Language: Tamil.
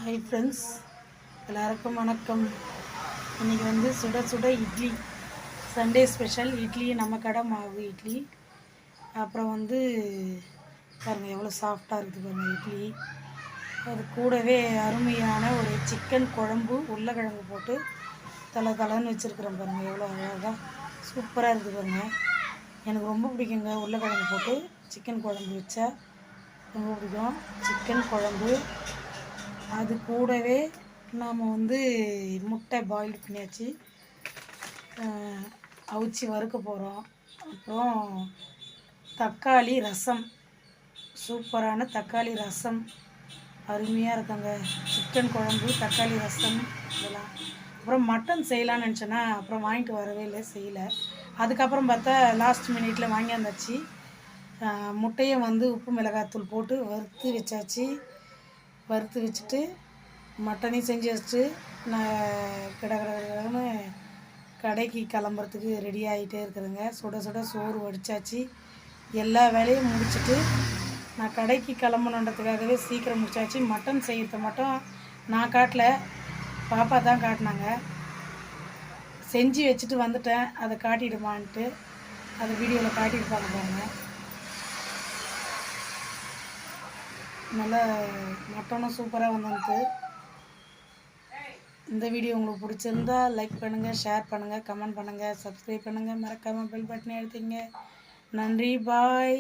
ஹாய் ஃப்ரெண்ட்ஸ், எல்லாருக்கும் வணக்கம். இன்றைக்கி வந்து சுட சுட இட்லி, சண்டே ஸ்பெஷல் இட்லி, நம்ம கடை மாவு இட்லி. அப்புறம் வந்து பாருங்கள் எவ்வளோ சாஃப்டாக இருக்குது பாருங்கள் இட்லி. அது கூடவே அருமையான ஒரு சிக்கன் குழம்பு உருளைக்கிழங்கு போட்டு தலை வச்சுருக்குறேன் பாருங்கள். எவ்வளோ அழகாக சூப்பராக இருக்குது பாருங்கள். எனக்கு ரொம்ப பிடிக்குங்க உருளைக்கிழங்கு போட்டு சிக்கன் குழம்பு வச்சா ரொம்ப பிடிக்கும். சிக்கன் குழம்பு, அது கூடவே நாம் வந்து முட்டை பாயில் பண்ணியாச்சு, அவிச்சி வறுக்க போகிறோம். அப்புறம் தக்காளி ரசம், சூப்பரான தக்காளி ரசம் அருமையாக இருக்குங்க. சிக்கன் குழம்பு, தக்காளி ரசம் இதெல்லாம். அப்புறம் மட்டன் செய்யலான்னு நினச்சேன்னா அப்புறம் வாங்கிட்டு வரவே இல்லை, செய்யலை. அதுக்கப்புறம் பார்த்தா லாஸ்ட் மினிட்டில் வாங்கியாந்தாச்சு. முட்டையை வந்து உப்பு மிளகாத்தூள் போட்டு வறுத்து வச்சாச்சு. வறுத்து வச்சுட்டு மட்டனையும் செஞ்சு வச்சுட்டு நான் கடகடன்னு கடைக்கு கிளம்புறதுக்கு ரெடி ஆகிட்டே இருக்குதுங்க. சுட சுட சோறு வடித்தாச்சு. எல்லா வேலையும் முடிச்சுட்டு நான் கடைக்கு கிளம்பணுன்றதுக்காகவே சீக்கிரம் முடிச்சாச்சு. மட்டன் செய்கிறத மட்டும் நான் காட்டல, பாப்பா தான் காட்டினாங்க. செஞ்சு வச்சுட்டு வந்துட்டேன், அதை காட்டிடுமான்ட்டு. அதை வீடியோவில் காட்டியிருப்பாங்க பாருங்கள். நல்லா மட்டனும் சூப்பராக வந்துருக்கு. இந்த வீடியோ உங்களுக்கு பிடிச்சிருந்தா லைக் பண்ணுங்கள், ஷேர் பண்ணுங்கள், கமெண்ட் பண்ணுங்கள், சப்ஸ்கிரைப் பண்ணுங்கள், மறக்காமல் பெல் பட்டனை அழுத்திங்க. நன்றி, பாய்.